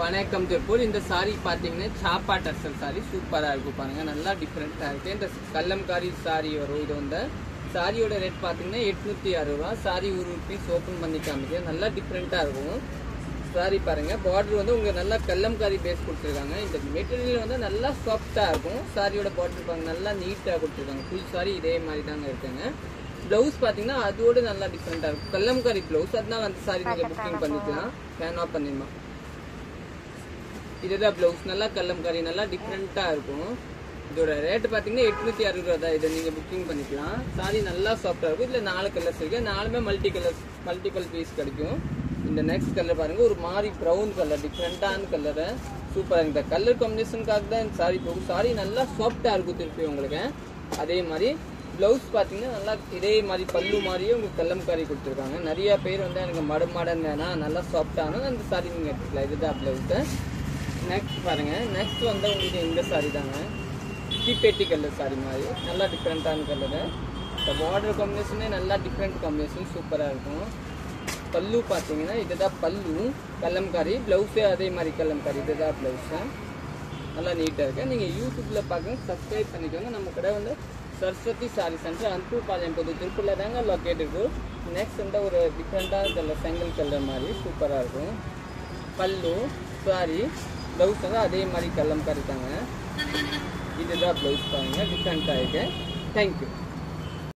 வணக்கம் திருப்பூர். இந்த சாரி பார்த்தீங்கன்னா சாப்பா டர்சல் சாரி சூப்பராக இருக்கும் பாருங்க, நல்லா டிஃப்ரெண்ட்டாக இருக்குது. இந்த கல்லம்காரி சாரி வரும். இது வந்து சாரியோட ரேட் பார்த்தீங்கன்னா 860 ரூபா. சாரி ஒரு பீஸ் ஓப்பன் பண்ணி காமிக்க நல்லா டிஃப்ரெண்ட்டாக இருக்கும் சாரி பாருங்க. பார்டர் வந்து உங்களுக்கு நல்லா கல்லம்காரி பேஸ் கொடுத்துருக்காங்க. இந்த மெட்டீரியல் வந்து நல்லா சாஃப்டாக இருக்கும். சாரியோட பார்டர் பாருங்க, நல்லா நீட்டாக கொடுத்துருக்காங்க. ஃபுல் சாரி இதே மாதிரி தாங்க இருக்குங்க. ப்ளவுஸ் பார்த்தீங்கன்னா அதோட நல்லா டிஃப்ரெண்ட்டாக இருக்கும். கல்லம்காரி ப்ளவுஸ், அதனால அந்த சாரி நீங்கள் புக்கிங் பண்ணிக்கலாம். வேணா பண்ணிடலாம். இதுதான் ப்ளவுஸ், நல்லா கல்லம்காரி நல்லா டிஃப்ரெண்ட்டாக இருக்கும். இதோட ரேட்டு பார்த்தீங்கன்னா 860 ரூபா தான். இதை நீங்கள் புக்கிங் பண்ணிக்கலாம். சாரி நல்லா சாஃப்டாக இருக்கும். இதில் 4 கலர்ஸ் இருக்குது. 4மே மல்டிபிள் பீஸ் கிடைக்கும். இந்த நெக்ஸ்ட் கலர் பாருங்கள், ஒரு மாதிரி ப்ரௌன் கலர், டிஃப்ரெண்ட்டான கலரு சூப்பராக. இந்த கலர் காம்பினேஷனுக்காக தான் இந்த சாரி போகும். சாரி நல்லா சாஃப்டாக இருக்கும் திருப்பி உங்களுக்கு. அதே மாதிரி ப்ளவுஸ் பார்த்தீங்கன்னா நல்லா இதே மாதிரி பல்லு மாதிரியே உங்களுக்கு கல்லம்காரி கொடுத்துருக்காங்க. நிறைய பேர் வந்து எனக்கு மாடர்ன் வேணாம், நல்லா சாஃப்டான அந்த சாரி நீங்கள் எடுத்துக்கலாம். இதுதான் ப்ளவுஸு. நெக்ஸ்ட் பாருங்க, நெக்ஸ்ட் வந்து உங்களுக்கு இந்த சாரி தாங்க, தீப்பெட்டி கலர் சாரி மாதிரி நல்லா டிஃப்ரெண்ட்டான கலரு. இந்த பார்டர் காம்பினேஷனே நல்லா டிஃப்ரெண்ட் காம்பினேஷன் சூப்பராக இருக்கும். பல்லு பார்த்தீங்கன்னா இதுதான் பல்லு கல்லம்காரி, ப்ளவுஸே அதே மாதிரி கல்லம்காரி. இதுதான் ப்ளவுஸு, நல்லா நீட்டாக இருக்குது. நீங்கள் யூடியூப்பில் பார்க்க சப்ஸ்கிரைப் பண்ணிக்கோங்க. நம்ம கடை வந்து சரஸ்வதி சாரி சென்டர், அன்பூர்பாளையம் புது திருப்பூரில் தாங்க லொக்கேட் இருக்கும். நெக்ஸ்ட் வந்து ஒரு டிஃப்ரெண்ட்டான கலர் செங்கல் கலர் மாதிரி சூப்பராக இருக்கும். பல்லு சாரி, ப்ளவுஸ் வந்து அதே மாதிரி கல்லம்காரி தாங்க. இதுதான் ப்ளவுஸ் பாருங்க, டிஃப்ரெண்ட்டாக இருக்குது. தேங்க்யூ.